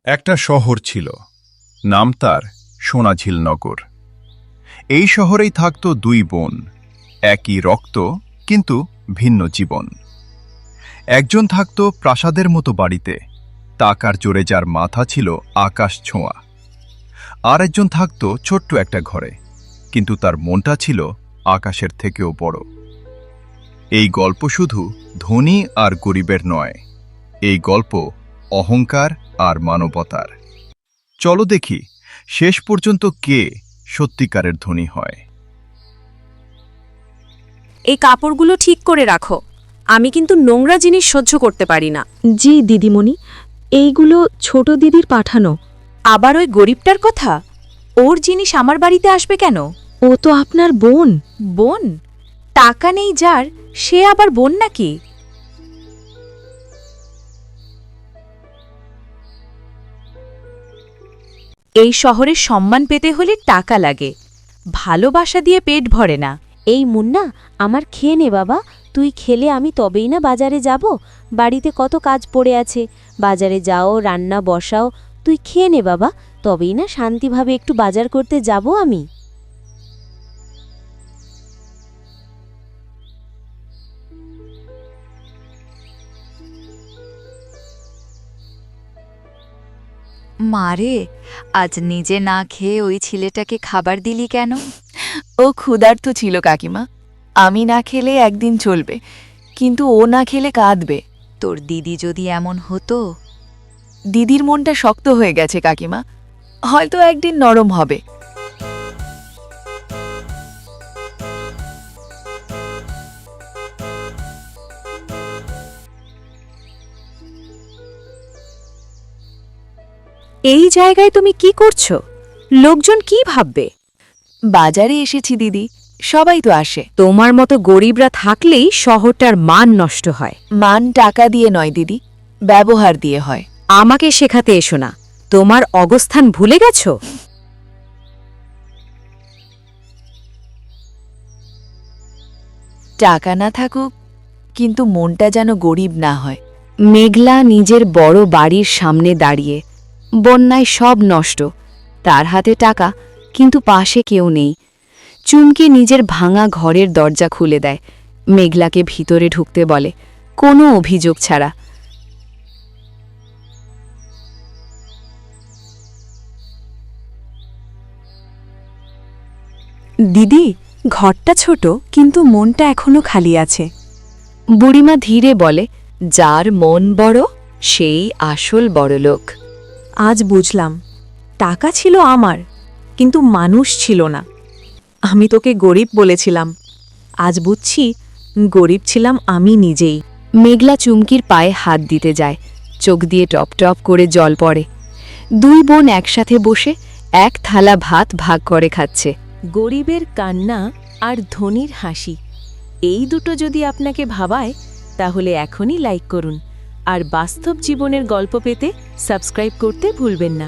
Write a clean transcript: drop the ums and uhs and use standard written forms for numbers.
একটা শহর ছিল, নাম তার সোনাঝিলনগর। এই শহরেই থাকত দুই বোন, একই রক্ত কিন্তু ভিন্ন জীবন। একজন থাকত প্রাসাদের মতো বাড়িতে, টাকার জোরে যার মাথা ছিল আকাশ ছোঁয়া। আর একজন থাকত ছোট্ট একটা ঘরে, কিন্তু তার মনটা ছিল আকাশের থেকেও বড়। এই গল্প শুধু ধনী আর গরিবের নয়, এই গল্প অহংকার আর মানবতার। চলো দেখি শেষ পর্যন্ত কে সত্যিকারের ধনী হয়। এই কাপড়গুলো ঠিক করে রাখো, আমি কিন্তু নোংরা জিনিস সহ্য করতে পারি না। জি দিদিমণি, এইগুলো ছোট দিদির পাঠানো। আবার ওই গরিবটার কথা? ওর জিনিস আমার বাড়িতে আসবে কেন? ও তো আপনার বোন। বোন? টাকা নেই যার, সে আবার বোন নাকি? এই শহরে সম্মান পেতে হলে টাকা লাগে, ভালোবাসা দিয়ে পেট ভরে না। এই মুন্না, আমার খেয়ে নে বাবা, তুই খেলে আমি তবেই না বাজারে যাব। বাড়িতে কত কাজ পড়ে আছে, বাজারে যাও, রান্না বসাও। তুই খেয়ে নে বাবা, তবেই না শান্তিভাবে একটু বাজার করতে যাব আমি। মারে, আজ নিজে না খেয়ে ওই ছেলেটাকে খাবার দিলি কেন? ও ক্ষুধার্ত ছিল কাকিমা। আমি না খেলে একদিন চলবে, কিন্তু ও না খেলে কাঁদবে। তোর দিদি যদি এমন হতো। দিদির মনটা শক্ত হয়ে গেছে কাকিমা, হয়তো একদিন নরম হবে। এই জায়গায় তুমি কি করছো? লোকজন কি ভাববে? বাজারে এসেছি দিদি, সবাই তো আসে। তোমার মতো গরিবরা থাকলেই শহরটার মান নষ্ট হয়। মান টাকা দিয়ে নয় দিদি, ব্যবহার দিয়ে হয়। আমাকে শেখাতে এসো না, তোমার অবস্থান ভুলে গেছো? টাকা না থাকুক, কিন্তু মনটা যেন গরিব না হয়। মেঘলা নিজের বড় বাড়ির সামনে দাঁড়িয়ে, বন্যায় সব নষ্ট, তার হাতে টাকা কিন্তু পাশে কেউ নেই। চুমকি নিজের ভাঙা ঘরের দরজা খুলে দেয়, মেঘলাকে ভিতরে ঢুকতে বলে, কোনো অভিযোগ ছাড়া। দিদি, ঘরটা ছোট, কিন্তু মনটা এখনো খালি আছে। বুড়িমা ধীরে বলে, যার মন বড় সেই আসল বড়লোক। আজ বুঝলাম, টাকা ছিল আমার, কিন্তু মানুষ ছিল না। আমি তোকে গরিব বলেছিলাম, আজ বুঝছি গরিব ছিলাম আমি নিজেই। মেঘলা চুমকির পায়ে হাত দিতে যায়, চোখ দিয়ে টপ টপ করে জল পড়ে। দুই বোন একসাথে বসে এক থালা ভাত ভাগ করে খাচ্ছে। গরিবের কান্না আর ধনীর হাসি, এই দুটো যদি আপনাকে ভাবায়, তাহলে এখনই লাইক করুন আর বাস্তব জীবনের গল্প পেতে সাবস্ক্রাইব করতে ভুলবেন না।